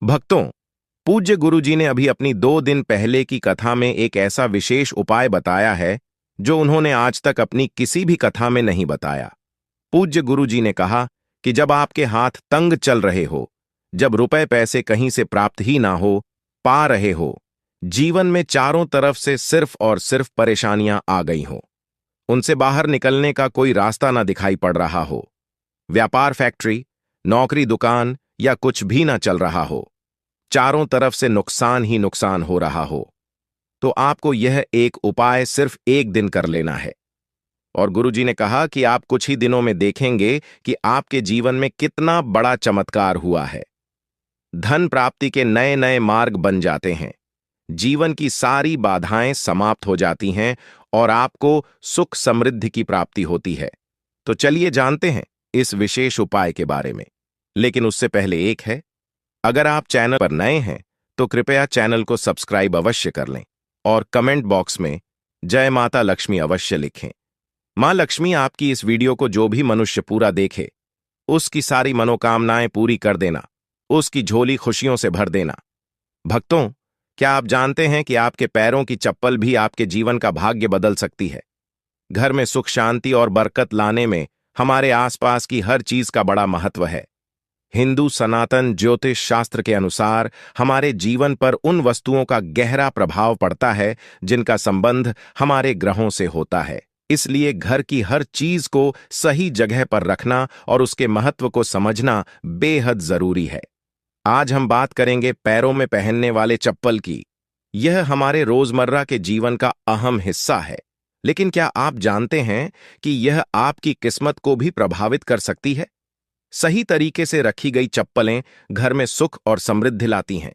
भक्तों, पूज्य गुरुजी ने अभी अपनी 2 दिन पहले की कथा में एक ऐसा विशेष उपाय बताया है जो उन्होंने आज तक अपनी किसी भी कथा में नहीं बताया। पूज्य गुरुजी ने कहा कि जब आपके हाथ तंग चल रहे हो, जब रुपए पैसे कहीं से प्राप्त ही ना हो पा रहे हो, जीवन में चारों तरफ से सिर्फ और सिर्फ परेशानियां आ गई हो, उनसे बाहर निकलने का कोई रास्ता ना दिखाई पड़ रहा हो, व्यापार फैक्ट्री, नौकरी दुकान या कुछ भी ना चल रहा हो, चारों तरफ से नुकसान ही नुकसान हो रहा हो, तो आपको यह एक उपाय सिर्फ 1 दिन कर लेना है। और गुरुजी ने कहा कि आप कुछ ही दिनों में देखेंगे कि आपके जीवन में कितना बड़ा चमत्कार हुआ है। धन प्राप्ति के नए नए मार्ग बन जाते हैं, जीवन की सारी बाधाएं समाप्त हो जाती हैं और आपको सुख समृद्धि की प्राप्ति होती है। तो चलिए जानते हैं इस विशेष उपाय के बारे में। लेकिन उससे पहले एक है, अगर आप चैनल पर नए हैं तो कृपया चैनल को सब्सक्राइब अवश्य कर लें और कमेंट बॉक्स में जय माता लक्ष्मी अवश्य लिखें। मां लक्ष्मी आपकी इस वीडियो को जो भी मनुष्य पूरा देखे, उसकी सारी मनोकामनाएं पूरी कर देना, उसकी झोली खुशियों से भर देना। भक्तों, क्या आप जानते हैं कि आपके पैरों की चप्पल भी आपके जीवन का भाग्य बदल सकती है? घर में सुख शांति और बरकत लाने में हमारे आसपास की हर चीज का बड़ा महत्व है। हिंदू सनातन ज्योतिष शास्त्र के अनुसार हमारे जीवन पर उन वस्तुओं का गहरा प्रभाव पड़ता है जिनका संबंध हमारे ग्रहों से होता है। इसलिए घर की हर चीज को सही जगह पर रखना और उसके महत्व को समझना बेहद जरूरी है। आज हम बात करेंगे पैरों में पहनने वाले चप्पल की। यह हमारे रोजमर्रा के जीवन का अहम हिस्सा है, लेकिन क्या आप जानते हैं कि यह आपकी किस्मत को भी प्रभावित कर सकती है? सही तरीके से रखी गई चप्पलें घर में सुख और समृद्धि लाती हैं,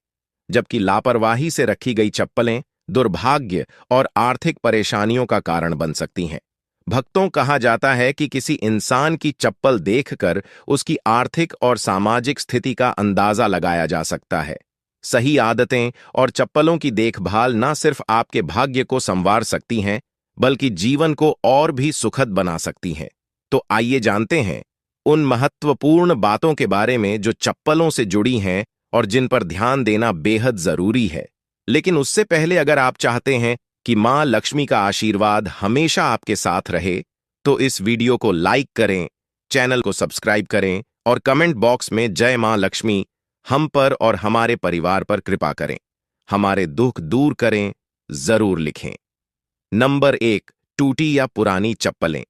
जबकि लापरवाही से रखी गई चप्पलें दुर्भाग्य और आर्थिक परेशानियों का कारण बन सकती हैं। भक्तों, कहा जाता है कि किसी इंसान की चप्पल देखकर उसकी आर्थिक और सामाजिक स्थिति का अंदाजा लगाया जा सकता है। सही आदतें और चप्पलों की देखभाल न सिर्फ आपके भाग्य को संवार सकती हैं, बल्कि जीवन को और भी सुखद बना सकती हैं। तो आइए जानते हैं उन महत्वपूर्ण बातों के बारे में जो चप्पलों से जुड़ी हैं और जिन पर ध्यान देना बेहद जरूरी है। लेकिन उससे पहले अगर आप चाहते हैं कि मां लक्ष्मी का आशीर्वाद हमेशा आपके साथ रहे, तो इस वीडियो को लाइक करें, चैनल को सब्सक्राइब करें और कमेंट बॉक्स में जय मां लक्ष्मी हम पर और हमारे परिवार पर कृपा करें, हमारे दुख दूर करें, जरूर लिखें। नंबर 1, टूटी या पुरानी चप्पलें।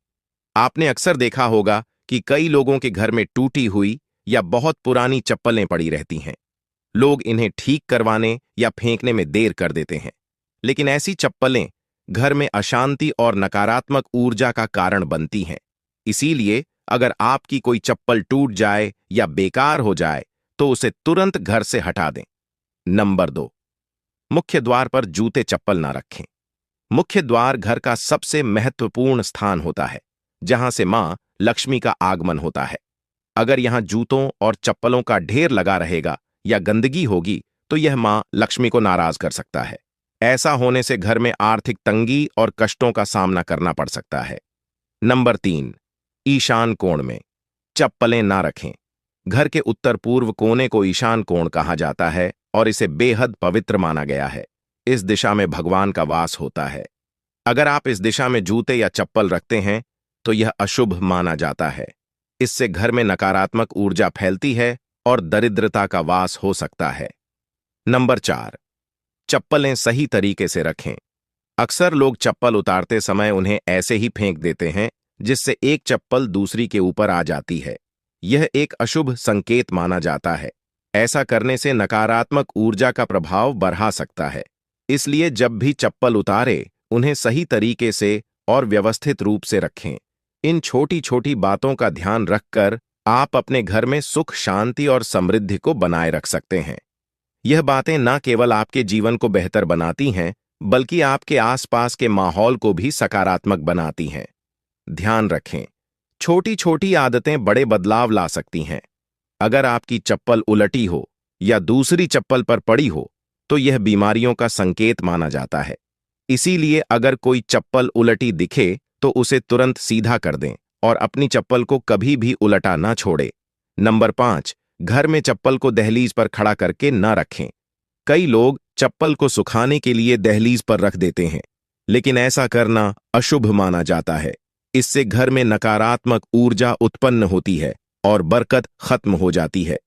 आपने अक्सर देखा होगा कि कई लोगों के घर में टूटी हुई या बहुत पुरानी चप्पलें पड़ी रहती हैं। लोग इन्हें ठीक करवाने या फेंकने में देर कर देते हैं, लेकिन ऐसी चप्पलें घर में अशांति और नकारात्मक ऊर्जा का कारण बनती हैं। इसीलिए अगर आपकी कोई चप्पल टूट जाए या बेकार हो जाए तो उसे तुरंत घर से हटा दें। नंबर 2, मुख्य द्वार पर जूते चप्पल ना रखें। मुख्य द्वार घर का सबसे महत्वपूर्ण स्थान होता है, जहां से मां लक्ष्मी का आगमन होता है। अगर यहां जूतों और चप्पलों का ढेर लगा रहेगा या गंदगी होगी तो यह मां लक्ष्मी को नाराज कर सकता है। ऐसा होने से घर में आर्थिक तंगी और कष्टों का सामना करना पड़ सकता है। नंबर 3, ईशान कोण में चप्पलें ना रखें। घर के उत्तर पूर्व कोने को ईशान कोण कहा जाता है और इसे बेहद पवित्र माना गया है। इस दिशा में भगवान का वास होता है। अगर आप इस दिशा में जूते या चप्पल रखते हैं तो यह अशुभ माना जाता है। इससे घर में नकारात्मक ऊर्जा फैलती है और दरिद्रता का वास हो सकता है। नंबर 4, चप्पलें सही तरीके से रखें। अक्सर लोग चप्पल उतारते समय उन्हें ऐसे ही फेंक देते हैं, जिससे एक चप्पल दूसरी के ऊपर आ जाती है। यह एक अशुभ संकेत माना जाता है। ऐसा करने से नकारात्मक ऊर्जा का प्रभाव बढ़ा सकता है। इसलिए जब भी चप्पल उतारे, उन्हें सही तरीके से और व्यवस्थित रूप से रखें। इन छोटी छोटी बातों का ध्यान रखकर आप अपने घर में सुख शांति और समृद्धि को बनाए रख सकते हैं। यह बातें न केवल आपके जीवन को बेहतर बनाती हैं, बल्कि आपके आसपास के माहौल को भी सकारात्मक बनाती हैं। ध्यान रखें, छोटी छोटी आदतें बड़े बदलाव ला सकती हैं। अगर आपकी चप्पल उलटी हो या दूसरी चप्पल पर पड़ी हो तो यह बीमारियों का संकेत माना जाता है। इसीलिए अगर कोई चप्पल उलटी दिखे तो उसे तुरंत सीधा कर दें और अपनी चप्पल को कभी भी उलटा ना छोड़े। नंबर 5, घर में चप्पल को दहलीज पर खड़ा करके न रखें। कई लोग चप्पल को सुखाने के लिए दहलीज पर रख देते हैं, लेकिन ऐसा करना अशुभ माना जाता है। इससे घर में नकारात्मक ऊर्जा उत्पन्न होती है और बरकत खत्म हो जाती है।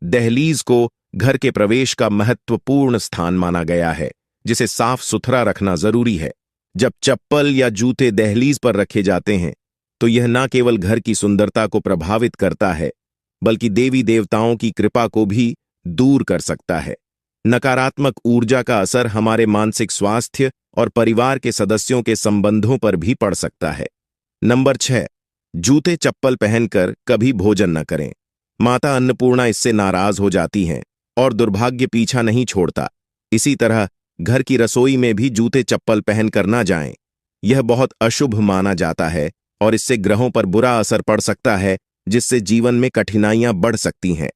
दहलीज को घर के प्रवेश का महत्वपूर्ण स्थान माना गया है, जिसे साफ सुथरा रखना जरूरी है। जब चप्पल या जूते दहलीज पर रखे जाते हैं तो यह न केवल घर की सुंदरता को प्रभावित करता है, बल्कि देवी देवताओं की कृपा को भी दूर कर सकता है। नकारात्मक ऊर्जा का असर हमारे मानसिक स्वास्थ्य और परिवार के सदस्यों के संबंधों पर भी पड़ सकता है। नंबर 6, जूते चप्पल पहनकर कभी भोजन न करें। माता अन्नपूर्णा इससे नाराज हो जाती हैं और दुर्भाग्य पीछा नहीं छोड़ता। इसी तरह घर की रसोई में भी जूते चप्पल पहनकर ना जाएं। यह बहुत अशुभ माना जाता है और इससे ग्रहों पर बुरा असर पड़ सकता है, जिससे जीवन में कठिनाइयां बढ़ सकती हैं।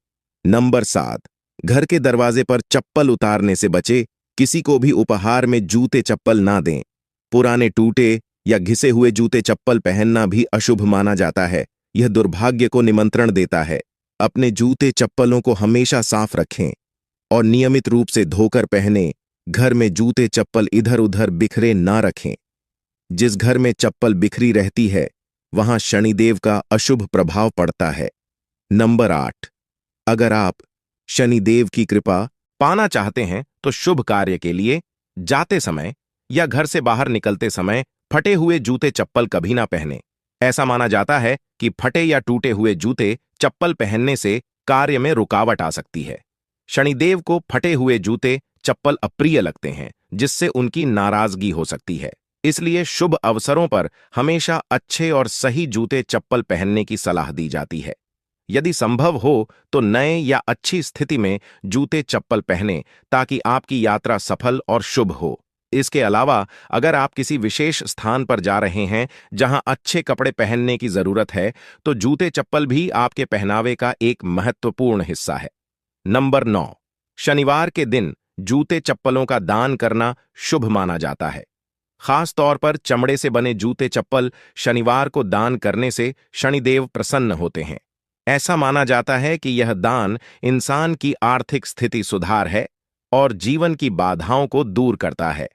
नंबर 7, घर के दरवाजे पर चप्पल उतारने से बचे। किसी को भी उपहार में जूते चप्पल ना दें। पुराने टूटे या घिसे हुए जूते चप्पल पहनना भी अशुभ माना जाता है। यह दुर्भाग्य को निमंत्रण देता है। अपने जूते चप्पलों को हमेशा साफ रखें और नियमित रूप से धोकर पहनें। घर में जूते चप्पल इधर उधर बिखरे ना रखें। जिस घर में चप्पल बिखरी रहती है वहां शनिदेव का अशुभ प्रभाव पड़ता है। नंबर 8, अगर आप शनिदेव की कृपा पाना चाहते हैं तो शुभ कार्य के लिए जाते समय या घर से बाहर निकलते समय फटे हुए जूते चप्पल कभी ना पहने। ऐसा माना जाता है कि फटे या टूटे हुए जूते चप्पल पहनने से कार्य में रुकावट आ सकती है। शनिदेव को फटे हुए जूते चप्पल अप्रिय लगते हैं, जिससे उनकी नाराजगी हो सकती है। इसलिए शुभ अवसरों पर हमेशा अच्छे और सही जूते चप्पल पहनने की सलाह दी जाती है। यदि संभव हो तो नए या अच्छी स्थिति में जूते चप्पल पहनें, ताकि आपकी यात्रा सफल और शुभ हो। इसके अलावा अगर आप किसी विशेष स्थान पर जा रहे हैं जहां अच्छे कपड़े पहनने की जरूरत है, तो जूते चप्पल भी आपके पहनावे का एक महत्वपूर्ण हिस्सा है। नंबर 9, शनिवार के दिन जूते चप्पलों का दान करना शुभ माना जाता है। खास तौर पर चमड़े से बने जूते चप्पल शनिवार को दान करने से शनिदेव प्रसन्न होते हैं। ऐसा माना जाता है कि यह दान इंसान की आर्थिक स्थिति सुधार है और जीवन की बाधाओं को दूर करता है।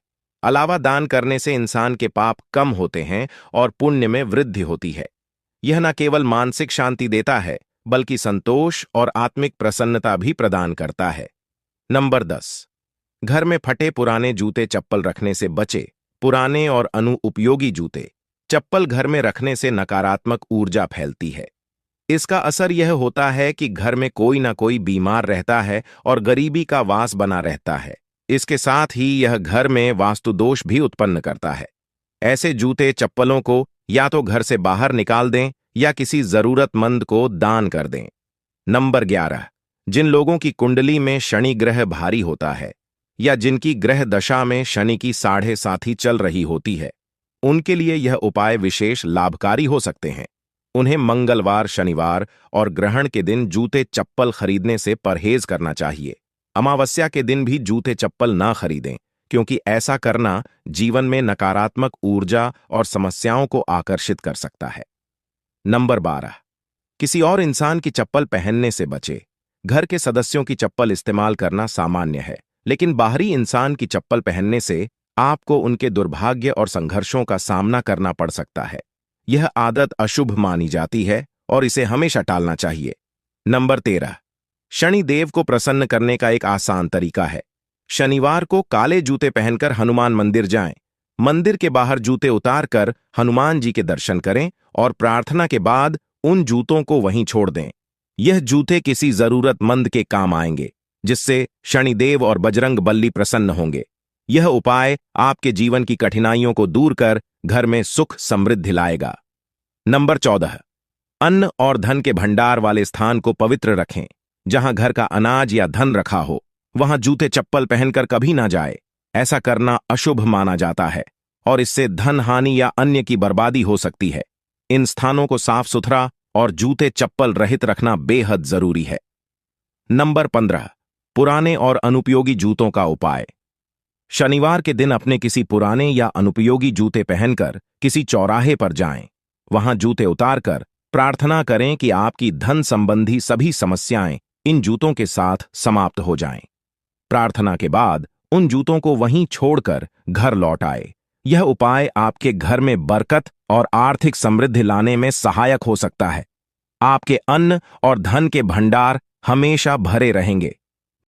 अलावा दान करने से इंसान के पाप कम होते हैं और पुण्य में वृद्धि होती है। यह न केवल मानसिक शांति देता है, बल्कि संतोष और आत्मिक प्रसन्नता भी प्रदान करता है। नंबर 10, घर में फटे पुराने जूते चप्पल रखने से बचे। पुराने और अनुपयोगी जूते चप्पल घर में रखने से नकारात्मक ऊर्जा फैलती है। इसका असर यह होता है कि घर में कोई ना कोई बीमार रहता है और गरीबी का वास बना रहता है। इसके साथ ही यह घर में वास्तु दोष भी उत्पन्न करता है। ऐसे जूते चप्पलों को या तो घर से बाहर निकाल दें या किसी जरूरतमंद को दान कर दें। नंबर 11, जिन लोगों की कुंडली में शनि ग्रह भारी होता है या जिनकी ग्रह दशा में शनि की 7.5 चल रही होती है, उनके लिए यह उपाय विशेष लाभकारी हो सकते हैं। उन्हें मंगलवार, शनिवार और ग्रहण के दिन जूते चप्पल खरीदने से परहेज करना चाहिए। अमावस्या के दिन भी जूते चप्पल ना खरीदें, क्योंकि ऐसा करना जीवन में नकारात्मक ऊर्जा और समस्याओं को आकर्षित कर सकता है। नंबर 12, किसी और इंसान की चप्पल पहनने से बचे। घर के सदस्यों की चप्पल इस्तेमाल करना सामान्य है, लेकिन बाहरी इंसान की चप्पल पहनने से आपको उनके दुर्भाग्य और संघर्षों का सामना करना पड़ सकता है। यह आदत अशुभ मानी जाती है और इसे हमेशा टालना चाहिए। नंबर 13, शनि देव को प्रसन्न करने का एक आसान तरीका है। शनिवार को काले जूते पहनकर हनुमान मंदिर जाएं। मंदिर के बाहर जूते उतारकर हनुमान जी के दर्शन करें और प्रार्थना के बाद उन जूतों को वहीं छोड़ दें। यह जूते किसी जरूरतमंद के काम आएंगे, जिससे शनिदेव और बजरंग बली प्रसन्न होंगे। यह उपाय आपके जीवन की कठिनाइयों को दूर कर घर में सुख समृद्धि लाएगा। नंबर 14, अन्न और धन के भंडार वाले स्थान को पवित्र रखें। जहां घर का अनाज या धन रखा हो, वहां जूते चप्पल पहनकर कभी ना जाए। ऐसा करना अशुभ माना जाता है और इससे धन हानि या अन्य की बर्बादी हो सकती है। इन स्थानों को साफ सुथरा और जूते चप्पल रहित रखना बेहद जरूरी है। नंबर 15, पुराने और अनुपयोगी जूतों का उपाय। शनिवार के दिन अपने किसी पुराने या अनुपयोगी जूते पहनकर किसी चौराहे पर जाएं। वहां जूते उतारकर प्रार्थना करें कि आपकी धन संबंधी सभी समस्याएं इन जूतों के साथ समाप्त हो जाएं। प्रार्थना के बाद उन जूतों को वहीं छोड़कर घर लौट आए। यह उपाय आपके घर में बरकत और आर्थिक समृद्धि लाने में सहायक हो सकता है। आपके अन्न और धन के भंडार हमेशा भरे रहेंगे।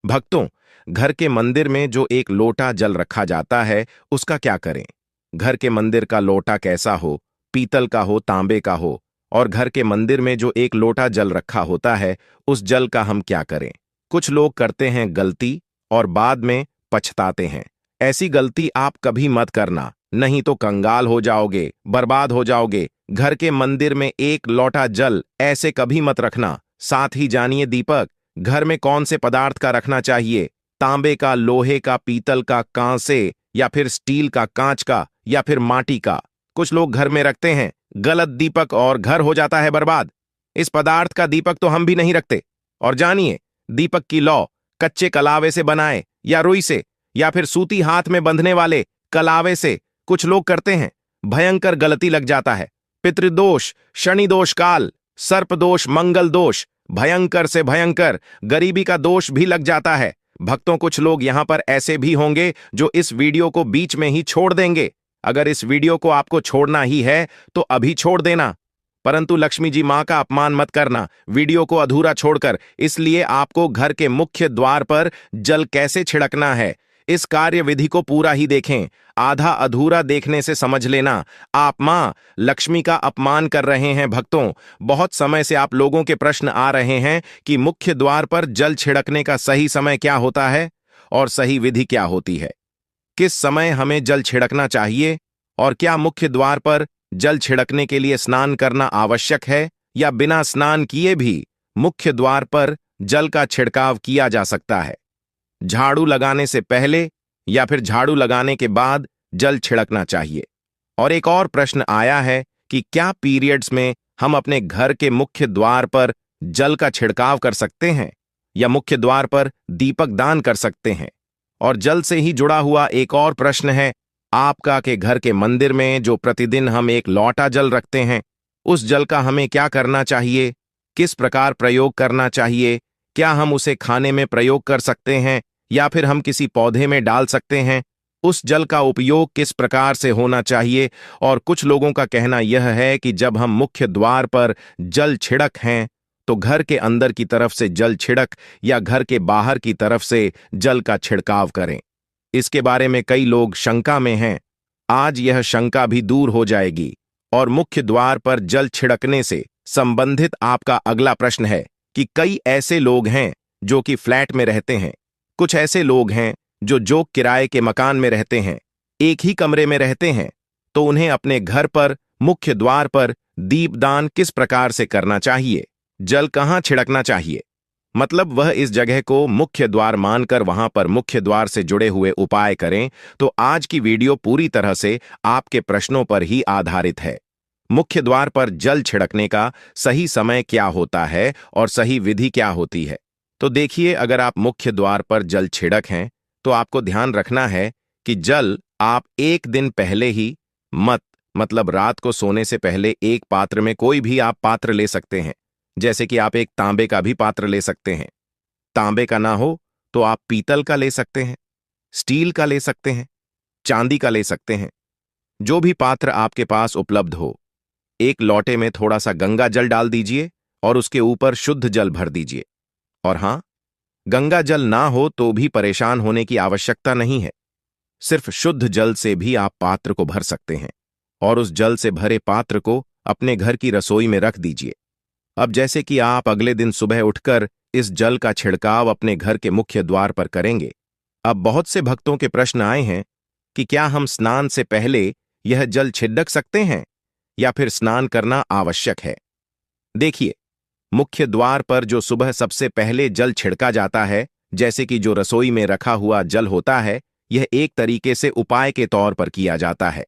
भक्तों, घर के मंदिर में जो एक लोटा जल रखा जाता है, उसका क्या करें? घर के मंदिर का लोटा कैसा हो, पीतल का हो, तांबे का हो, और घर के मंदिर में जो एक लोटा जल रखा होता है, उस जल का हम क्या करें? कुछ लोग करते हैं गलती और बाद में पछताते हैं। ऐसी गलती आप कभी मत करना, नहीं तो कंगाल हो जाओगे, बर्बाद हो जाओगे। घर के मंदिर में एक लोटा जल ऐसे कभी मत रखना। साथ ही जानिए दीपक, घर में कौन से पदार्थ का रखना चाहिए? तांबे का, लोहे का, पीतल का, कांसे या फिर स्टील का, कांच का या फिर माटी का? कुछ लोग घर में रखते हैं गलत दीपक और घर हो जाता है बर्बाद। इस पदार्थ का दीपक तो हम भी नहीं रखते। और जानिए, दीपक की लौ कच्चे कलावे से बनाए या रुई से या फिर सूती हाथ में बंधने वाले कलावे से कुछ लोग करते हैं। भयंकर गलती लग जाता है। पितृदोष, शनि दोष काल, सर्प दोष, मंगल दोष, भयंकर से भयंकर गरीबी का दोष भी लग जाता है। भक्तों, कुछ लोग यहां पर ऐसे भी होंगे जो इस वीडियो को बीच में ही छोड़ देंगे। अगर इस वीडियो को आपको छोड़ना ही है तो अभी छोड़ देना, परंतु लक्ष्मी जी मां का अपमान मत करना वीडियो को अधूरा छोड़कर। इसलिए आपको घर के मुख्य द्वार पर जल कैसे छिड़कना है, इस कार्य विधि को पूरा ही देखें। आधा अधूरा देखने से समझ लेना आप मां लक्ष्मी का अपमान कर रहे हैं। भक्तों, बहुत समय से आप लोगों के प्रश्न आ रहे हैं कि मुख्य द्वार पर जल छिड़कने का सही समय क्या होता है और सही विधि क्या होती है। किस समय हमें जल छिड़कना चाहिए और क्या मुख्य द्वार पर जल छिड़कने के लिए स्नान करना आवश्यक है या बिना स्नान किए भी मुख्य द्वार पर जल का छिड़काव किया जा सकता है? झाड़ू लगाने से पहले या फिर झाड़ू लगाने के बाद जल छिड़कना चाहिए? और एक और प्रश्न आया है कि क्या पीरियड्स में हम अपने घर के मुख्य द्वार पर जल का छिड़काव कर सकते हैं या मुख्य द्वार पर दीपक दान कर सकते हैं? और जल से ही जुड़ा हुआ एक और प्रश्न है आपका के घर के मंदिर में जो प्रतिदिन हम एक लोटा जल रखते हैं, उस जल का हमें क्या करना चाहिए? किस प्रकार प्रयोग करना चाहिए? क्या हम उसे खाने में प्रयोग कर सकते हैं या फिर हम किसी पौधे में डाल सकते हैं? उस जल का उपयोग किस प्रकार से होना चाहिए? और कुछ लोगों का कहना यह है कि जब हम मुख्य द्वार पर जल छिड़क हैं तो घर के अंदर की तरफ से जल छिड़क या घर के बाहर की तरफ से जल का छिड़काव करें। इसके बारे में कई लोग शंका में हैं। आज यह शंका भी दूर हो जाएगी और मुख्य द्वार पर जल छिड़कने से संबंधित आपका अगला प्रश्न है कि कई ऐसे लोग हैं जो कि फ्लैट में रहते हैं, कुछ ऐसे लोग हैं जो किराए के मकान में रहते हैं, एक ही कमरे में रहते हैं, तो उन्हें अपने घर पर मुख्य द्वार पर दीपदान किस प्रकार से करना चाहिए? जल कहाँ छिड़कना चाहिए? मतलब वह इस जगह को मुख्य द्वार मानकर वहां पर मुख्य द्वार से जुड़े हुए उपाय करें। तो आज की वीडियो पूरी तरह से आपके प्रश्नों पर ही आधारित है। मुख्य द्वार पर जल छिड़कने का सही समय क्या होता है और सही विधि क्या होती है? तो देखिए, अगर आप मुख्य द्वार पर जल छिड़क हैं तो आपको ध्यान रखना है कि जल आप एक दिन पहले ही मतलब रात को सोने से पहले एक पात्र में, कोई भी आप पात्र ले सकते हैं, जैसे कि आप एक तांबे का भी पात्र ले सकते हैं। तांबे का ना हो तो आप पीतल का ले सकते हैं, स्टील का ले सकते हैं, चांदी का ले सकते हैं, जो भी पात्र आपके पास उपलब्ध हो। एक लोटे में थोड़ा सा गंगा जल डाल दीजिए और उसके ऊपर शुद्ध जल भर दीजिए। और हां, गंगा जल ना हो तो भी परेशान होने की आवश्यकता नहीं है। सिर्फ शुद्ध जल से भी आप पात्र को भर सकते हैं और उस जल से भरे पात्र को अपने घर की रसोई में रख दीजिए। अब जैसे कि आप अगले दिन सुबह उठकर इस जल का छिड़काव अपने घर के मुख्य द्वार पर करेंगे। अब बहुत से भक्तों के प्रश्न आए हैं कि क्या हम स्नान से पहले यह जल छिड़क सकते हैं या फिर स्नान करना आवश्यक है? देखिए, मुख्य द्वार पर जो सुबह सबसे पहले जल छिड़का जाता है, जैसे कि जो रसोई में रखा हुआ जल होता है, यह एक तरीके से उपाय के तौर पर किया जाता है।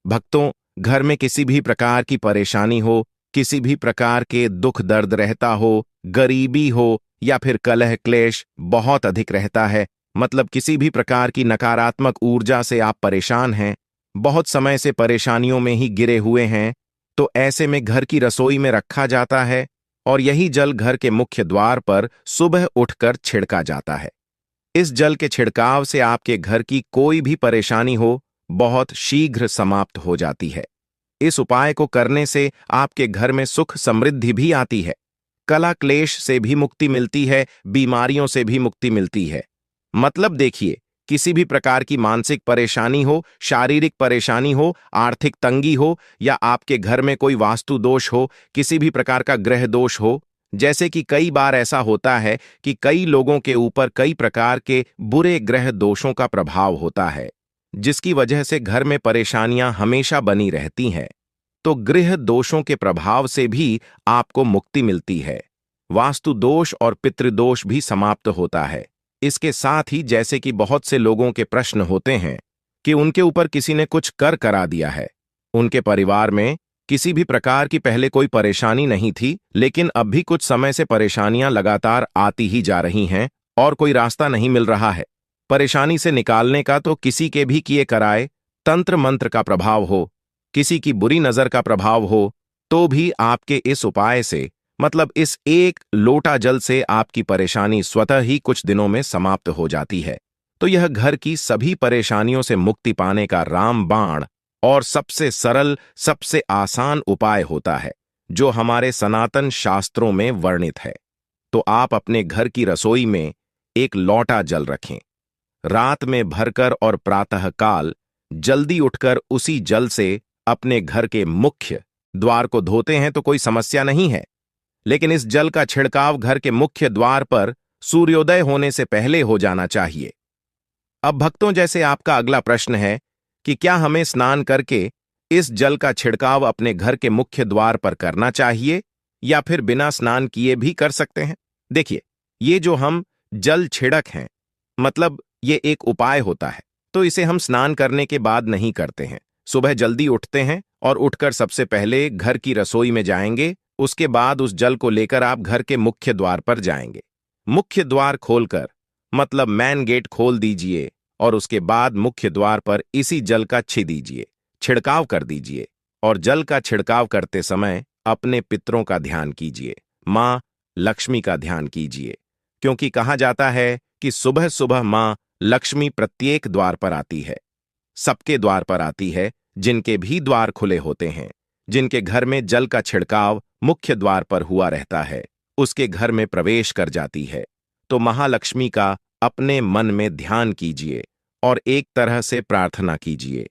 भक्तों, घर में किसी भी प्रकार की परेशानी हो, किसी भी प्रकार के दुख दर्द रहता हो, गरीबी हो या फिर कलह क्लेश बहुत अधिक रहता है, मतलब किसी भी प्रकार की नकारात्मक ऊर्जा से आप परेशान हैं, बहुत समय से परेशानियों में ही गिरे हुए हैं, तो ऐसे में घर की रसोई में रखा जाता है और यही जल घर के मुख्य द्वार पर सुबह उठकर छिड़का जाता है। इस जल के छिड़काव से आपके घर की कोई भी परेशानी हो बहुत शीघ्र समाप्त हो जाती है। इस उपाय को करने से आपके घर में सुख समृद्धि भी आती है, कला क्लेश से भी मुक्ति मिलती है, बीमारियों से भी मुक्ति मिलती है। मतलब देखिए, किसी भी प्रकार की मानसिक परेशानी हो, शारीरिक परेशानी हो, आर्थिक तंगी हो या आपके घर में कोई वास्तु दोष हो, किसी भी प्रकार का ग्रह दोष हो, जैसे कि कई बार ऐसा होता है कि कई लोगों के ऊपर कई प्रकार के बुरे ग्रह दोषों का प्रभाव होता है, जिसकी वजह से घर में परेशानियां हमेशा बनी रहती हैं। तो गृह दोषों के प्रभाव से भी आपको मुक्ति मिलती है। वास्तु दोष और पितृदोष भी समाप्त होता है। इसके साथ ही जैसे कि बहुत से लोगों के प्रश्न होते हैं कि उनके ऊपर किसी ने कुछ कर करा दिया है, उनके परिवार में किसी भी प्रकार की पहले कोई परेशानी नहीं थी, लेकिन अब भी कुछ समय से परेशानियां लगातार आती ही जा रही हैं और कोई रास्ता नहीं मिल रहा है। परेशानी से निकालने का तो किसी के भी किए कराए तंत्र मंत्र का प्रभाव हो, किसी की बुरी नजर का प्रभाव हो, तो भी आपके इस उपाय से, मतलब इस एक लोटा जल से आपकी परेशानी स्वतः ही कुछ दिनों में समाप्त हो जाती है। तो यह घर की सभी परेशानियों से मुक्ति पाने का रामबाण और सबसे सरल, सबसे आसान उपाय होता है, जो हमारे सनातन शास्त्रों में वर्णित है। तो आप अपने घर की रसोई में एक लोटा जल रखें, रात में भरकर और प्रातःकाल जल्दी उठकर उसी जल से अपने घर के मुख्य द्वार को धोते हैं तो कोई समस्या नहीं है, लेकिन इस जल का छिड़काव घर के मुख्य द्वार पर सूर्योदय होने से पहले हो जाना चाहिए। अब भक्तों, जैसे आपका अगला प्रश्न है कि क्या हमें स्नान करके इस जल का छिड़काव अपने घर के मुख्य द्वार पर करना चाहिए या फिर बिना स्नान किए भी कर सकते हैं? देखिए, ये जो हम जल छिड़क हैं, मतलब ये एक उपाय होता है, तो इसे हम स्नान करने के बाद नहीं करते हैं। सुबह जल्दी उठते हैं और उठकर सबसे पहले घर की रसोई में जाएंगे, उसके बाद उस जल को लेकर आप घर के मुख्य द्वार पर जाएंगे। मुख्य द्वार खोलकर, मतलब मैन गेट खोल दीजिए और उसके बाद मुख्य द्वार पर इसी जल का छिड़काव कर दीजिए। और जल का छिड़काव करते समय अपने पितरों का ध्यान कीजिए, मां लक्ष्मी का ध्यान कीजिए, क्योंकि कहा जाता है कि सुबह सुबह मां लक्ष्मी प्रत्येक द्वार पर आती है, सबके द्वार पर आती है, जिनके भी द्वार खुले होते हैं, जिनके घर में जल का छिड़काव मुख्य द्वार पर हुआ रहता है, उसके घर में प्रवेश कर जाती है। तो महालक्ष्मी का अपने मन में ध्यान कीजिए और एक तरह से प्रार्थना कीजिए,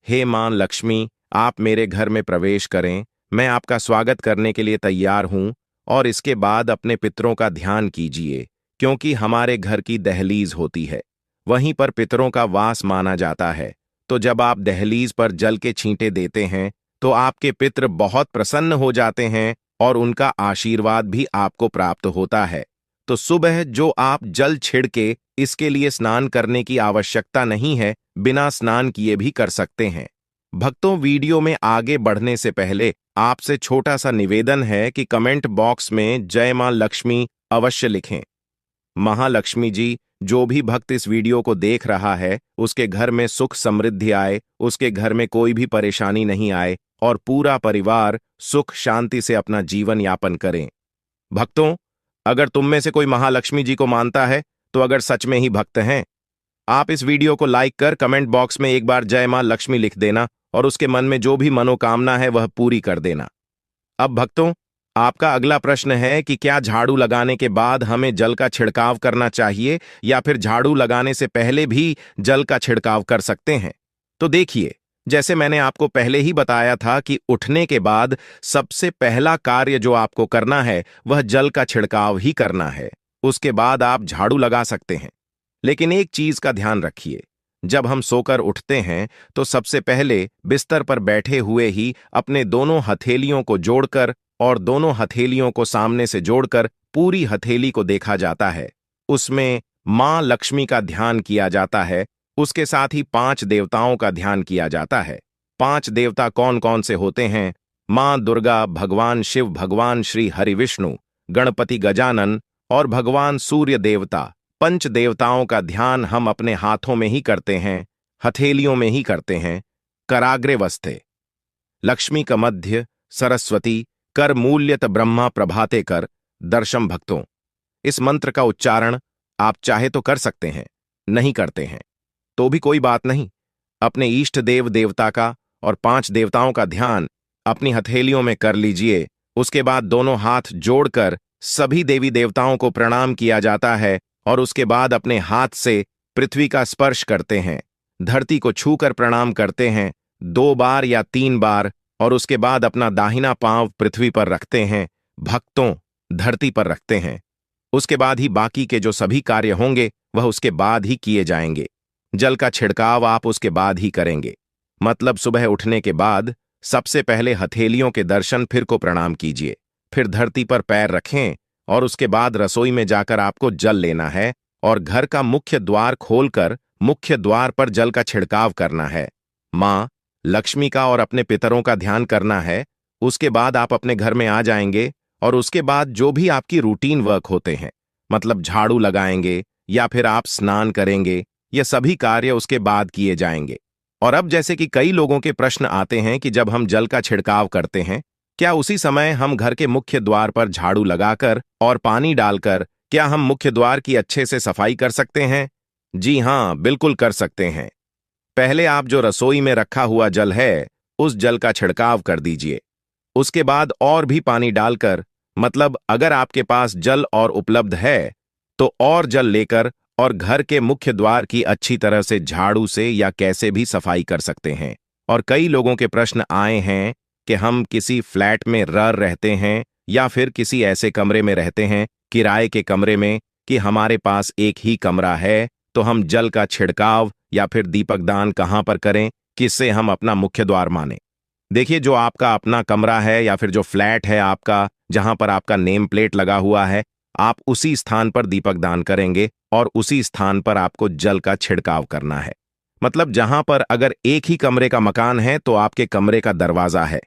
हे मां लक्ष्मी, आप मेरे घर में प्रवेश करें, मैं आपका स्वागत करने के लिए तैयार हूं। और इसके बाद अपने पितरों का ध्यान कीजिए, क्योंकि हमारे घर की दहलीज होती है, वहीं पर पितरों का वास माना जाता है। तो जब आप दहलीज पर जल के छींटे देते हैं तो आपके पितृ बहुत प्रसन्न हो जाते हैं और उनका आशीर्वाद भी आपको प्राप्त होता है। तो सुबह जो आप जल छिड़के, इसके लिए स्नान करने की आवश्यकता नहीं है, बिना स्नान किए भी कर सकते हैं। भक्तों, वीडियो में आगे बढ़ने से पहले आपसे छोटा सा निवेदन है कि कमेंट बॉक्स में जय मां लक्ष्मी अवश्य लिखें। महालक्ष्मी जी, जो भी भक्त इस वीडियो को देख रहा है, उसके घर में सुख समृद्धि आए, उसके घर में कोई भी परेशानी नहीं आए और पूरा परिवार सुख शांति से अपना जीवन यापन करें। भक्तों, अगर तुम में से कोई महालक्ष्मी जी को मानता है, तो अगर सच में ही भक्त हैं, आप इस वीडियो को लाइक कर कमेंट बॉक्स में एक बार जय मां लक्ष्मी लिख देना और उसके मन में जो भी मनोकामना है वह पूरी कर देना। अब भक्तों, आपका अगला प्रश्न है कि क्या झाड़ू लगाने के बाद हमें जल का छिड़काव करना चाहिए या फिर झाड़ू लगाने से पहले भी जल का छिड़काव कर सकते हैं? तो देखिए, जैसे मैंने आपको पहले ही बताया था कि उठने के बाद सबसे पहला कार्य जो आपको करना है वह जल का छिड़काव ही करना है। उसके बाद आप झाड़ू लगा सकते हैं। लेकिन एक चीज का ध्यान रखिए, जब हम सोकर उठते हैं तो सबसे पहले बिस्तर पर बैठे हुए ही अपने दोनों हथेलियों को जोड़कर और दोनों हथेलियों को सामने से जोड़कर पूरी हथेली को देखा जाता है। उसमें मां लक्ष्मी का ध्यान किया जाता है। उसके साथ ही 5 देवताओं का ध्यान किया जाता है। 5 देवता कौन कौन से होते हैं? मां दुर्गा, भगवान शिव, भगवान श्री हरि विष्णु, गणपति गजानन और भगवान सूर्य देवता। 5 देवताओं का ध्यान हम अपने हाथों में ही करते हैं, हथेलियों में ही करते हैं। कराग्रे वस्थे लक्ष्मी का मध्य, सरस्वती, कर मूल्यत ब्रह्मा प्रभाते कर दर्शम भक्तों। इस मंत्र का उच्चारण आप चाहे तो कर सकते हैं, नहीं करते हैं तो भी कोई बात नहीं। अपने इष्ट देव देवता का और 5 देवताओं का ध्यान अपनी हथेलियों में कर लीजिए। उसके बाद दोनों हाथ जोड़कर सभी देवी देवताओं को प्रणाम किया जाता है और उसके बाद अपने हाथ से पृथ्वी का स्पर्श करते हैं, धरती को छूकर प्रणाम करते हैं 2 बार या 3 बार, और उसके बाद अपना दाहिना पांव पृथ्वी पर रखते हैं, भक्तों धरती पर रखते हैं। उसके बाद ही बाकी के जो सभी कार्य होंगे वह उसके बाद ही किए जाएंगे। जल का छिड़काव आप उसके बाद ही करेंगे। मतलब सुबह उठने के बाद सबसे पहले हथेलियों के दर्शन, फिर को प्रणाम कीजिए, फिर धरती पर पैर रखें और उसके बाद रसोई में जाकर आपको जल लेना है और घर का मुख्य द्वार खोलकर मुख्य द्वार पर जल का छिड़काव करना है। मां लक्ष्मी का और अपने पितरों का ध्यान करना है। उसके बाद आप अपने घर में आ जाएंगे और उसके बाद जो भी आपकी रूटीन वर्क होते हैं, मतलब झाड़ू लगाएंगे या फिर आप स्नान करेंगे, ये सभी कार्य उसके बाद किए जाएंगे। और अब जैसे कि कई लोगों के प्रश्न आते हैं कि जब हम जल का छिड़काव करते हैं, क्या उसी समय हम घर के मुख्य द्वार पर झाड़ू लगाकर और पानी डालकर क्या हम मुख्य द्वार की अच्छे से सफाई कर सकते हैं? जी हां, बिल्कुल कर सकते हैं। पहले आप जो रसोई में रखा हुआ जल है उस जल का छिड़काव कर दीजिए। उसके बाद और भी पानी डालकर, मतलब अगर आपके पास जल और उपलब्ध है तो और जल लेकर और घर के मुख्य द्वार की अच्छी तरह से झाड़ू से या कैसे भी सफाई कर सकते हैं। और कई लोगों के प्रश्न आए हैं कि हम किसी फ्लैट में रहते हैं या फिर किसी ऐसे कमरे में रहते हैं, किराए के कमरे में, कि हमारे पास एक ही कमरा है, तो हम जल का छिड़काव या फिर दीपक दान कहां पर करें, किससे हम अपना मुख्य द्वार माने। देखिए, जो आपका अपना कमरा है या फिर जो फ्लैट है आपका, जहां पर आपका नेम प्लेट लगा हुआ है, आप उसी स्थान पर दीपक दान करेंगे और उसी स्थान पर आपको जल का छिड़काव करना है। मतलब जहां पर अगर एक ही कमरे का मकान है तो आपके कमरे का दरवाजा है,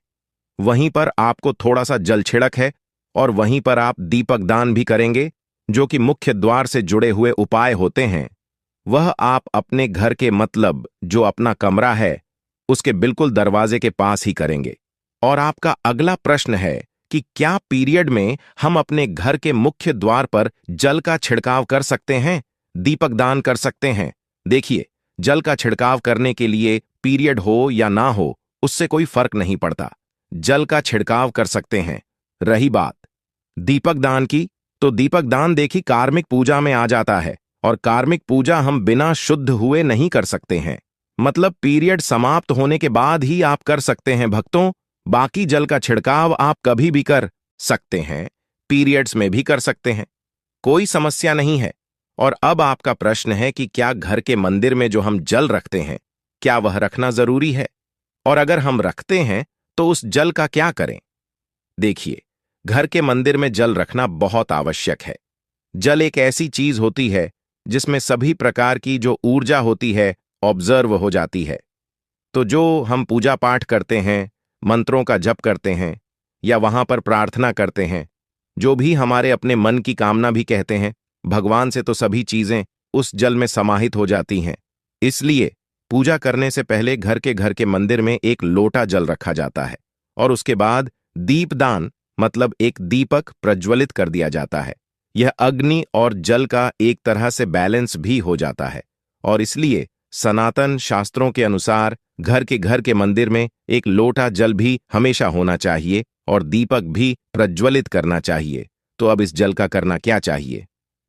वहीं पर आपको थोड़ा सा जल छिड़क है और वहीं पर आप दीपक दान भी करेंगे, जो कि मुख्य द्वार से जुड़े हुए उपाय होते हैं। वह आप अपने घर के, मतलब जो अपना कमरा है उसके बिल्कुल दरवाजे के पास ही करेंगे। और आपका अगला प्रश्न है कि क्या पीरियड में हम अपने घर के मुख्य द्वार पर जल का छिड़काव कर सकते हैं, दीपक दान कर सकते हैं? देखिए, जल का छिड़काव करने के लिए पीरियड हो या ना हो उससे कोई फर्क नहीं पड़ता, जल का छिड़काव कर सकते हैं। रही बात दीपक दान की, तो दीपक दान देखिए कार्मिक पूजा में आ जाता है और कार्मिक पूजा हम बिना शुद्ध हुए नहीं कर सकते हैं। मतलब पीरियड समाप्त होने के बाद ही आप कर सकते हैं भक्तों। बाकी जल का छिड़काव आप कभी भी कर सकते हैं, पीरियड्स में भी कर सकते हैं, कोई समस्या नहीं है। और अब आपका प्रश्न है कि क्या घर के मंदिर में जो हम जल रखते हैं, क्या वह रखना जरूरी है? और अगर हम रखते हैं तो उस जल का क्या करें? देखिए, घर के मंदिर में जल रखना बहुत आवश्यक है। जल एक ऐसी चीज होती है जिसमें सभी प्रकार की जो ऊर्जा होती है ऑब्जर्व हो जाती है। तो जो हम पूजा पाठ करते हैं, मंत्रों का जप करते हैं या वहां पर प्रार्थना करते हैं, जो भी हमारे अपने मन की कामना भी कहते हैं, भगवान से तो सभी चीजें उस जल में समाहित हो जाती हैं। इसलिए पूजा करने से पहले घर के मंदिर में एक लोटा जल रखा जाता है और उसके बाद दीपदान, मतलब एक दीपक प्रज्वलित कर दिया जाता है। यह अग्नि और जल का एक तरह से बैलेंस भी हो जाता है और इसलिए सनातन शास्त्रों के अनुसार घर के मंदिर में एक लोटा जल भी हमेशा होना चाहिए और दीपक भी प्रज्वलित करना चाहिए। तो अब इस जल का करना क्या चाहिए?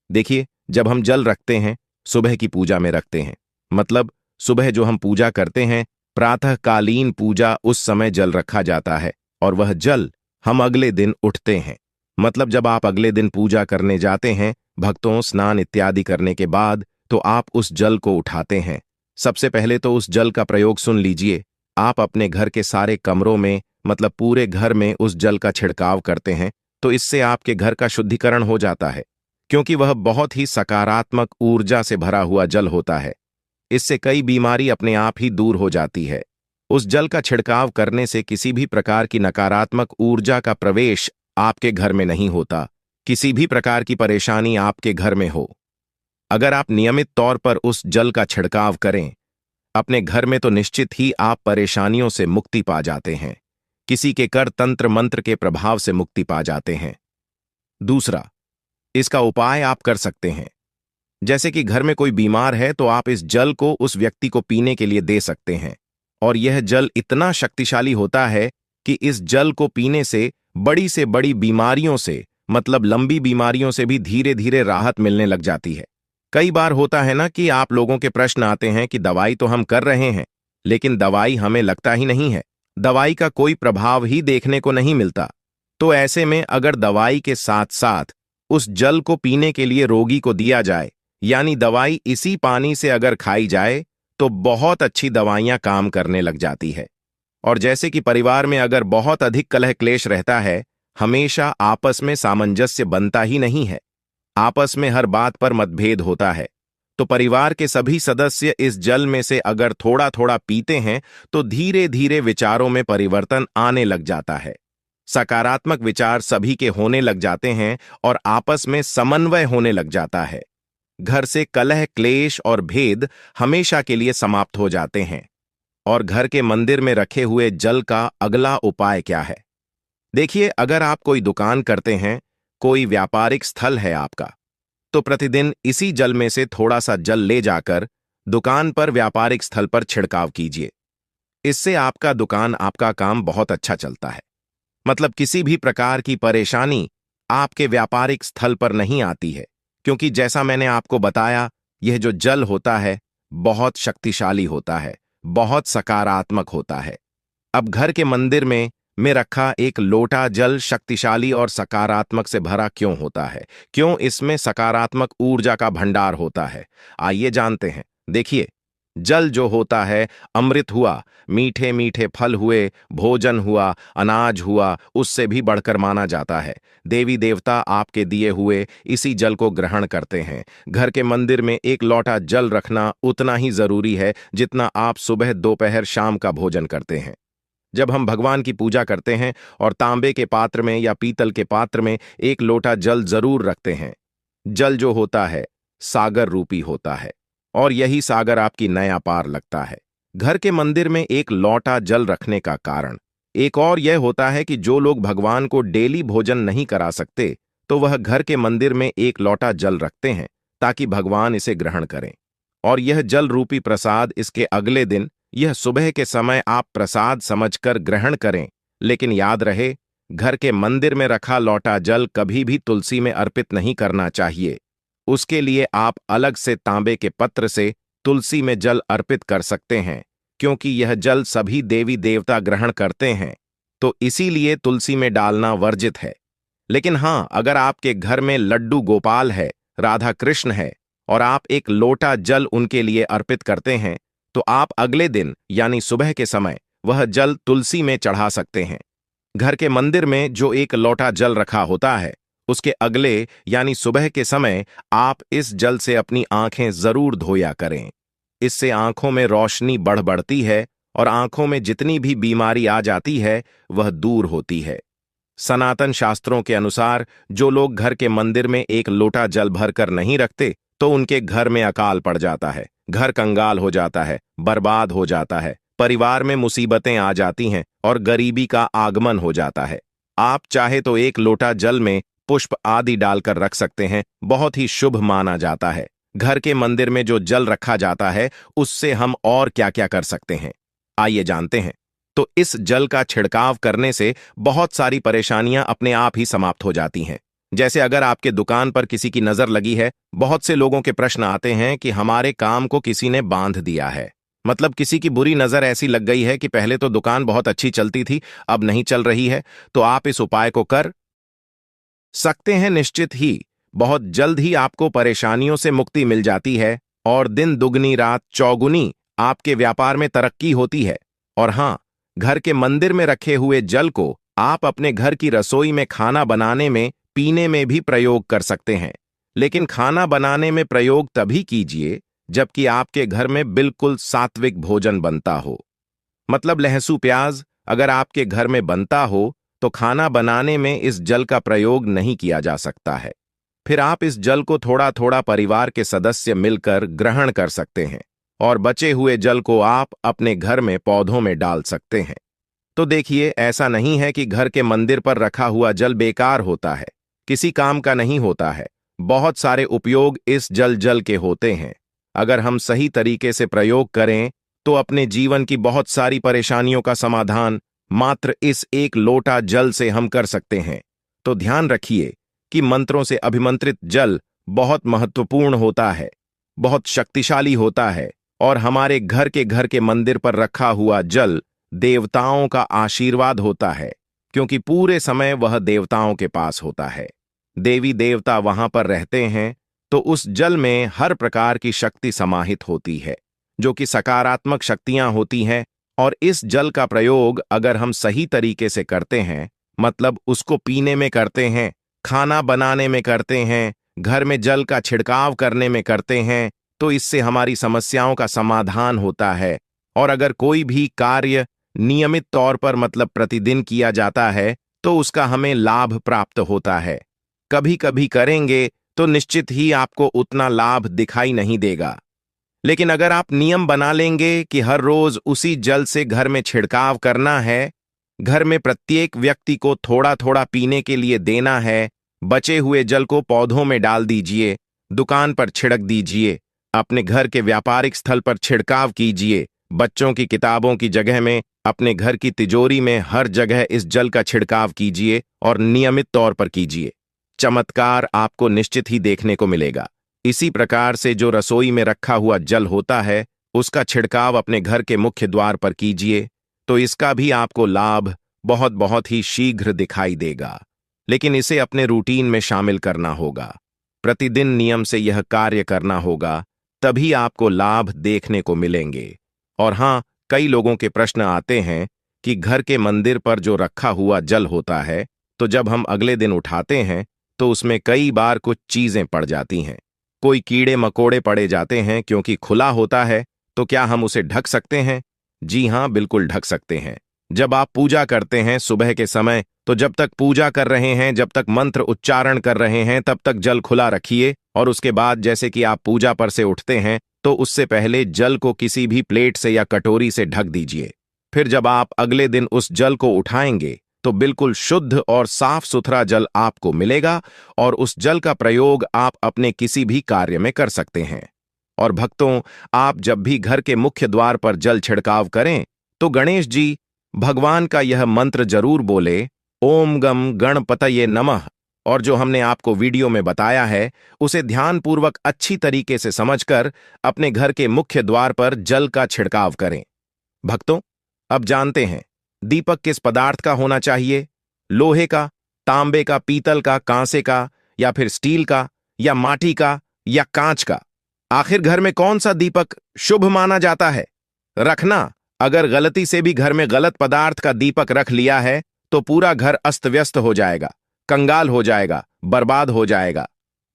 देखिए, जब हम जल रखते हैं सुबह की पूजा में रखते हैं, मतलब सुबह जो हम पूजा करते हैं, प्रातःकालीन पूजा, उस समय जल रखा जाता है और वह जल हम अगले दिन उठते हैं, मतलब जब आप अगले दिन पूजा करने जाते हैं भक्तों, स्नान इत्यादि करने के बाद, तो आप उस जल को उठाते हैं। सबसे पहले तो उस जल का प्रयोग सुन लीजिए। आप अपने घर के सारे कमरों में, मतलब पूरे घर में उस जल का छिड़काव करते हैं, तो इससे आपके घर का शुद्धिकरण हो जाता है, क्योंकि वह बहुत ही सकारात्मक ऊर्जा से भरा हुआ जल होता है। इससे कई बीमारी अपने आप ही दूर हो जाती है। उस जल का छिड़काव करने से किसी भी प्रकार की नकारात्मक ऊर्जा का प्रवेश आपके घर में नहीं होता, किसी भी प्रकार की परेशानी आपके घर में हो। अगर आप नियमित तौर पर उस जल का छिड़काव करें अपने घर में, तो निश्चित ही आप परेशानियों से मुक्ति पा जाते हैं। किसी के कर तंत्र मंत्र के प्रभाव से मुक्ति पा जाते हैं। दूसरा, इसका उपाय आप कर सकते हैं। जैसे कि घर में कोई बीमार है तो आप इस जल को उस व्यक्ति को पीने के लिए दे सकते हैं, और यह जल इतना शक्तिशाली होता है कि इस जल को पीने से बड़ी बीमारियों से, मतलब लंबी बीमारियों से भी धीरे धीरे राहत मिलने लग जाती है। कई बार होता है ना कि आप लोगों के प्रश्न आते हैं कि दवाई तो हम कर रहे हैं, लेकिन दवाई हमें लगता ही नहीं है, दवाई का कोई प्रभाव ही देखने को नहीं मिलता। तो ऐसे में अगर दवाई के साथ साथ उस जल को पीने के लिए रोगी को दिया जाए, यानी दवाई इसी पानी से अगर खाई जाए, तो बहुत अच्छी दवाइयां काम करने लग जाती है। और जैसे कि परिवार में अगर बहुत अधिक कलह क्लेश रहता है, हमेशा आपस में सामंजस्य बनता ही नहीं है, आपस में हर बात पर मतभेद होता है, तो परिवार के सभी सदस्य इस जल में से अगर थोड़ा थोड़ा पीते हैं तो धीरे धीरे विचारों में परिवर्तन आने लग जाता है। सकारात्मक विचार सभी के होने लग जाते हैं और आपस में समन्वय होने लग जाता है। घर से कलह क्लेश और भेद हमेशा के लिए समाप्त हो जाते हैं। और घर के मंदिर में रखे हुए जल का अगला उपाय क्या है? देखिए, अगर आप कोई दुकान करते हैं, कोई व्यापारिक स्थल है आपका, तो प्रतिदिन इसी जल में से थोड़ा सा जल ले जाकर दुकान पर व्यापारिक स्थल पर छिड़काव कीजिए। इससे आपका दुकान, आपका काम बहुत अच्छा चलता है। मतलब किसी भी प्रकार की परेशानी आपके व्यापारिक स्थल पर नहीं आती है, क्योंकि जैसा मैंने आपको बताया, यह जो जल होता है बहुत शक्तिशाली होता है, बहुत सकारात्मक होता है। अब घर के मंदिर में रखा एक लोटा जल शक्तिशाली और सकारात्मक से भरा क्यों होता है? क्यों इसमें सकारात्मक ऊर्जा का भंडार होता है? आइए जानते हैं। देखिए, जल जो होता है अमृत हुआ, मीठे मीठे फल हुए, भोजन हुआ, अनाज हुआ, उससे भी बढ़कर माना जाता है। देवी देवता आपके दिए हुए इसी जल को ग्रहण करते हैं। घर के मंदिर में एक लोटा जल रखना उतना ही जरूरी है जितना आप सुबह दोपहर शाम का भोजन करते हैं। जब हम भगवान की पूजा करते हैं और तांबे के पात्र में या पीतल के पात्र में एक लोटा जल जरूर रखते हैं। जल जो होता है सागर रूपी होता है, और यही सागर आपकी नया पार लगता है। घर के मंदिर में एक लोटा जल रखने का कारण एक और यह होता है कि जो लोग भगवान को डेली भोजन नहीं करा सकते, तो वह घर के मंदिर में एक लोटा जल रखते हैं ताकि भगवान इसे ग्रहण करें। और यह जल रूपी प्रसाद इसके अगले दिन, यह सुबह के समय आप प्रसाद समझकर ग्रहण करें। लेकिन याद रहे, घर के मंदिर में रखा लोटा जल कभी भी तुलसी में अर्पित नहीं करना चाहिए। उसके लिए आप अलग से तांबे के पत्र से तुलसी में जल अर्पित कर सकते हैं, क्योंकि यह जल सभी देवी देवता ग्रहण करते हैं, तो इसीलिए तुलसी में डालना वर्जित है। लेकिन हां, अगर आपके घर में लड्डू गोपाल है, राधा कृष्ण है, और आप एक लोटा जल उनके लिए अर्पित करते हैं, तो आप अगले दिन यानी सुबह के समय वह जल तुलसी में चढ़ा सकते हैं। घर के मंदिर में जो एक लोटा जल रखा होता है, उसके अगले यानी सुबह के समय आप इस जल से अपनी आंखें जरूर धोया करें। इससे आंखों में रोशनी बढ़ती है और आंखों में जितनी भी बीमारी आ जाती है वह दूर होती है। सनातन शास्त्रों के अनुसार जो लोग घर के मंदिर में एक लोटा जल भरकर नहीं रखते, तो उनके घर में अकाल पड़ जाता है, घर कंगाल हो जाता है, बर्बाद हो जाता है, परिवार में मुसीबतें आ जाती हैं और गरीबी का आगमन हो जाता है। आप चाहे तो एक लोटा जल में पुष्प आदि डालकर रख सकते हैं, बहुत ही शुभ माना जाता है। घर के मंदिर में जो जल रखा जाता है उससे हम और क्या क्या कर सकते हैं, आइए जानते हैं। तो इस जल का छिड़काव करने से बहुत सारी परेशानियां अपने आप ही समाप्त हो जाती हैं। जैसे अगर आपके दुकान पर किसी की नजर लगी है, बहुत से लोगों के प्रश्न आते हैं कि हमारे काम को किसी ने बांध दिया है, मतलब किसी की बुरी नजर ऐसी लग गई है कि पहले तो दुकान बहुत अच्छी चलती थी, अब नहीं चल रही है। तो आप इस उपाय को कर सकते हैं। निश्चित ही बहुत जल्द ही आपको परेशानियों से मुक्ति मिल जाती है और दिन दुगनी रात चौगुनी आपके व्यापार में तरक्की होती है। और हां, घर के मंदिर में रखे हुए जल को आप अपने घर की रसोई में खाना बनाने में, पीने में भी प्रयोग कर सकते हैं। लेकिन खाना बनाने में प्रयोग तभी कीजिए जबकि आपके घर में बिल्कुल सात्विक भोजन बनता हो। मतलब लहसुन प्याज अगर आपके घर में बनता हो तो खाना बनाने में इस जल का प्रयोग नहीं किया जा सकता है। फिर आप इस जल को थोड़ा थोड़ा परिवार के सदस्य मिलकर ग्रहण कर सकते हैं और बचे हुए जल को आप अपने घर में पौधों में डाल सकते हैं। तो देखिए, ऐसा नहीं है कि घर के मंदिर पर रखा हुआ जल बेकार होता है, किसी काम का नहीं होता है। बहुत सारे उपयोग इस जल के होते हैं। अगर हम सही तरीके से प्रयोग करें तो अपने जीवन की बहुत सारी परेशानियों का समाधान मात्र इस एक लोटा जल से हम कर सकते हैं। तो ध्यान रखिए कि मंत्रों से अभिमंत्रित जल बहुत महत्वपूर्ण होता है, बहुत शक्तिशाली होता है, और हमारे घर के मंदिर पर रखा हुआ जल देवताओं का आशीर्वाद होता है, क्योंकि पूरे समय वह देवताओं के पास होता है। देवी देवता वहां पर रहते हैं, तो उस जल में हर प्रकार की शक्ति समाहित होती है, जो कि सकारात्मक शक्तियां होती हैं। और इस जल का प्रयोग अगर हम सही तरीके से करते हैं, मतलब उसको पीने में करते हैं, खाना बनाने में करते हैं, घर में जल का छिड़काव करने में करते हैं, तो इससे हमारी समस्याओं का समाधान होता है। और अगर कोई भी कार्य नियमित तौर पर मतलब प्रतिदिन किया जाता है तो उसका हमें लाभ प्राप्त होता है। कभी कभी करेंगे तो निश्चित ही आपको उतना लाभ दिखाई नहीं देगा, लेकिन अगर आप नियम बना लेंगे कि हर रोज उसी जल से घर में छिड़काव करना है, घर में प्रत्येक व्यक्ति को थोड़ा थोड़ा पीने के लिए देना है, बचे हुए जल को पौधों में डाल दीजिए, दुकान पर छिड़क दीजिए, अपने घर के व्यापारिक स्थल पर छिड़काव कीजिए, बच्चों की किताबों की जगह में अपने घर की तिजोरी में हर जगह इस जल का छिड़काव कीजिए और नियमित तौर पर कीजिए। चमत्कार आपको निश्चित ही देखने को मिलेगा। इसी प्रकार से जो रसोई में रखा हुआ जल होता है, उसका छिड़काव अपने घर के मुख्य द्वार पर कीजिए, तो इसका भी आपको लाभ बहुत बहुत ही शीघ्र दिखाई देगा। लेकिन इसे अपने रूटीन में शामिल करना होगा, प्रतिदिन नियम से यह कार्य करना होगा, तभी आपको लाभ देखने को मिलेंगे। और हां, कई लोगों के प्रश्न आते हैं कि घर के मंदिर पर जो रखा हुआ जल होता है, तो जब हम अगले दिन उठाते हैं तो उसमें कई बार कुछ चीजें पड़ जाती हैं, कोई कीड़े मकोड़े पड़े जाते हैं क्योंकि खुला होता है। तो क्या हम उसे ढक सकते हैं? जी हां, बिल्कुल ढक सकते हैं। जब आप पूजा करते हैं सुबह के समय, तो जब तक पूजा कर रहे हैं, जब तक मंत्र उच्चारण कर रहे हैं, तब तक जल खुला रखिए। और उसके बाद जैसे कि आप पूजा पर से उठते हैं, तो उससे पहले जल को किसी भी प्लेट से या कटोरी से ढक दीजिए। फिर जब आप अगले दिन उस जल को उठाएंगे तो बिल्कुल शुद्ध और साफ सुथरा जल आपको मिलेगा, और उस जल का प्रयोग आप अपने किसी भी कार्य में कर सकते हैं। और भक्तों, आप जब भी घर के मुख्य द्वार पर जल छिड़काव करें तो गणेश जी भगवान का यह मंत्र जरूर बोले, ओम गम गणपतये नमः। और जो हमने आपको वीडियो में बताया है उसे ध्यानपूर्वक अच्छी तरीके से समझकर अपने घर के मुख्य द्वार पर जल का छिड़काव करें। भक्तों, अब जानते हैं दीपक किस पदार्थ का होना चाहिए? लोहे का, तांबे का, पीतल का, कांसे का, या फिर स्टील का, या माटी का, या कांच का? आखिर घर में कौन सा दीपक शुभ माना जाता है? रखना, अगर गलती से भी घर में गलत पदार्थ का दीपक रख लिया है तो पूरा घर अस्त व्यस्त हो जाएगा, कंगाल हो जाएगा, बर्बाद हो जाएगा।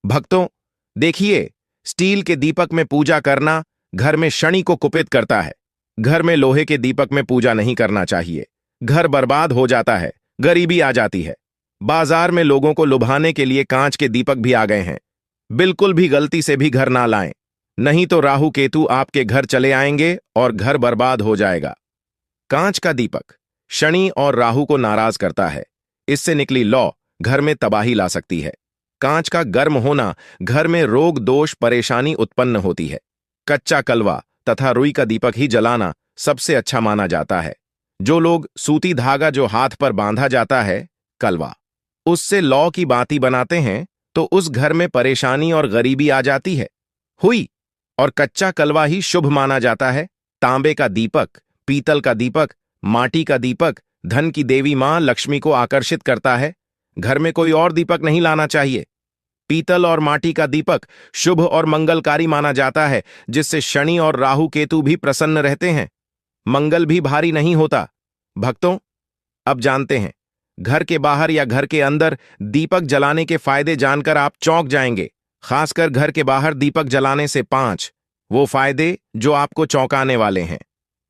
भक्तों, देखिए, स्टील के दीपक में पूजा करना घर में शनि को कुपित करता है। घर में लोहे के दीपक में पूजा नहीं करना चाहिए, घर बर्बाद हो जाता है, गरीबी आ जाती है। बाजार में लोगों को लुभाने के लिए कांच के दीपक भी आ गए हैं। बिल्कुल भी गलती से भी घर ना लाएं, नहीं तो राहु केतु आपके घर चले आएंगे और घर बर्बाद हो जाएगा। कांच का दीपक शनि और राहु को नाराज करता है, इससे निकली लौ घर में तबाही ला सकती है। कांच का गर्म होना घर में रोग दोष परेशानी उत्पन्न होती है। कच्चा कलवा तथा रुई का दीपक ही जलाना सबसे अच्छा माना जाता है। जो लोग सूती धागा जो हाथ पर बांधा जाता है, कलवा, उससे लौ की बाती बनाते हैं तो उस घर में परेशानी और गरीबी आ जाती है। हुई और कच्चा कलवा ही शुभ माना जाता है। तांबे का दीपक, पीतल का दीपक, माटी का दीपक धन की देवी मां लक्ष्मी को आकर्षित करता है। घर में कोई और दीपक नहीं लाना चाहिए। पीतल और माटी का दीपक शुभ और मंगलकारी माना जाता है, जिससे शनि और राहु केतु भी प्रसन्न रहते हैं, मंगल भी भारी नहीं होता। भक्तों, अब जानते हैं घर के बाहर या घर के अंदर दीपक जलाने के फायदे जानकर आप चौंक जाएंगे। खासकर घर के बाहर दीपक जलाने से 5 वो फायदे जो आपको चौंकाने वाले हैं।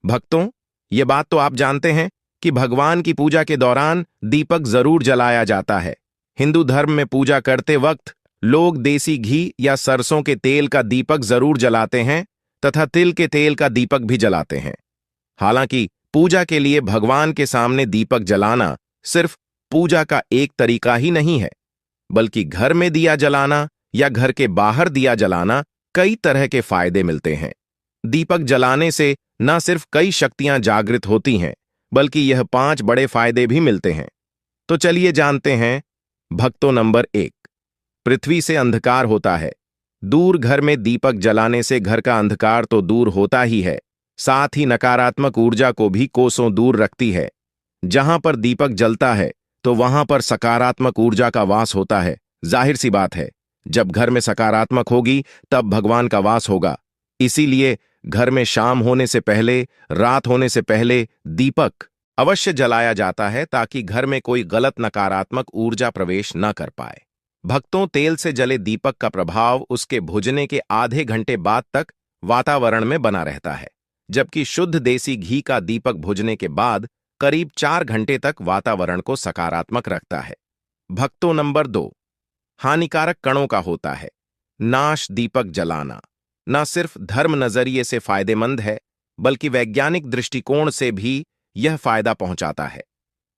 भक्तों, ये बात तो आप जानते हैं कि भगवान की पूजा के दौरान दीपक जरूर जलाया जाता है। हिंदू धर्म में पूजा करते वक्त लोग देसी घी या सरसों के तेल का दीपक जरूर जलाते हैं तथा तिल के तेल का दीपक भी जलाते हैं। हालांकि पूजा के लिए भगवान के सामने दीपक जलाना सिर्फ पूजा का एक तरीका ही नहीं है, बल्कि घर में दिया जलाना या घर के बाहर दिया जलाना कई तरह के फायदे मिलते हैं। दीपक जलाने से न सिर्फ कई शक्तियां जागृत होती हैं, बल्कि यह 5 बड़े फायदे भी मिलते हैं। तो चलिए जानते हैं। भक्तों, नंबर 1, पृथ्वी से अंधकार होता है। दूर घर में दीपक जलाने से घर का अंधकार तो दूर होता ही है, साथ ही नकारात्मक ऊर्जा को भी कोसों दूर रखती है। जहां पर दीपक जलता है तो वहां पर सकारात्मक ऊर्जा का वास होता है। जाहिर सी बात है, जब घर में सकारात्मक होगी तब भगवान का वास होगा। इसीलिए घर में शाम होने से पहले, रात होने से पहले दीपक अवश्य जलाया जाता है, ताकि घर में कोई गलत नकारात्मक ऊर्जा प्रवेश न कर पाए। भक्तों, तेल से जले दीपक का प्रभाव उसके भुजने के आधे घंटे बाद तक वातावरण में बना रहता है, जबकि शुद्ध देसी घी का दीपक भुजने के बाद करीब 4 घंटे तक वातावरण को सकारात्मक रखता है। भक्तों, नंबर 2, हानिकारक कणों का होता है नाश। दीपक जलाना न सिर्फ धर्म नजरिए से फायदेमंद है, बल्कि वैज्ञानिक दृष्टिकोण से भी यह फायदा पहुंचाता है।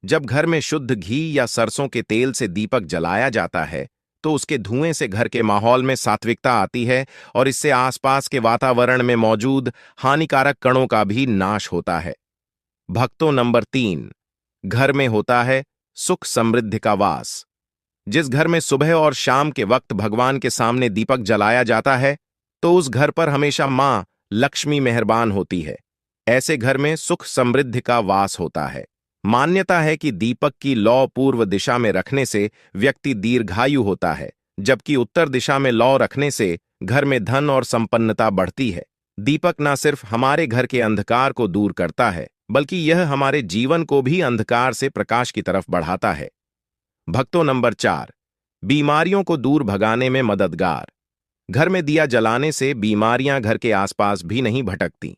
जब घर में शुद्ध घी या सरसों के तेल से दीपक जलाया जाता है तो उसके धुएं से घर के माहौल में सात्विकता आती है और इससे आसपास के वातावरण में मौजूद हानिकारक कणों का भी नाश होता है। भक्तों, नंबर 3, घर में होता है सुख समृद्धि का वास। जिस घर में सुबह और शाम के वक्त भगवान के सामने दीपक जलाया जाता है तो उस घर पर हमेशा मां लक्ष्मी मेहरबान होती है। ऐसे घर में सुख समृद्धि का वास होता है। मान्यता है कि दीपक की लौ पूर्व दिशा में रखने से व्यक्ति दीर्घायु होता है, जबकि उत्तर दिशा में लौ रखने से घर में धन और संपन्नता बढ़ती है। दीपक न सिर्फ हमारे घर के अंधकार को दूर करता है, बल्कि यह हमारे जीवन को भी अंधकार से प्रकाश की तरफ बढ़ाता है। भक्तों, नंबर 4, बीमारियों को दूर भगाने में मददगार। घर में दिया जलाने से बीमारियां घर के आसपास भी नहीं भटकती।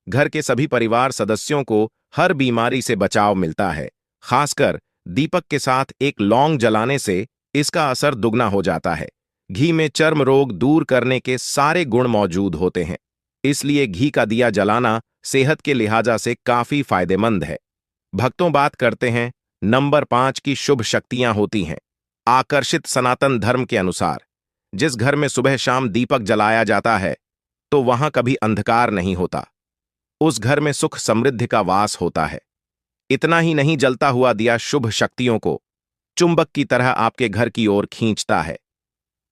घर के सभी परिवार सदस्यों को हर बीमारी से बचाव मिलता है। खासकर दीपक के साथ एक लौंग जलाने से इसका असर दुगना हो जाता है। घी में चर्म रोग दूर करने के सारे गुण मौजूद होते हैं, इसलिए घी का दिया जलाना सेहत के लिहाजा से काफी फायदेमंद है। भक्तों, बात करते हैं नंबर 5 की शुभ शक्तियां होती हैं आकर्षित। सनातन धर्म के अनुसार जिस घर में सुबह शाम दीपक जलाया जाता है तो वहां कभी अंधकार नहीं होता। उस घर में सुख समृद्धि का वास होता है। इतना ही नहीं, जलता हुआ दिया शुभ शक्तियों को चुंबक की तरह आपके घर की ओर खींचता है।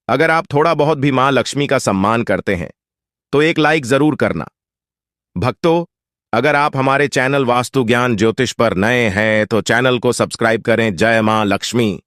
अगर आप थोड़ा बहुत भी मां लक्ष्मी का सम्मान करते हैं तो एक लाइक जरूर करना। भक्तों, अगर आप हमारे चैनल वास्तु ज्ञान ज्योतिष पर नए हैं तो चैनल को सब्सक्राइब करें। जय मां लक्ष्मी।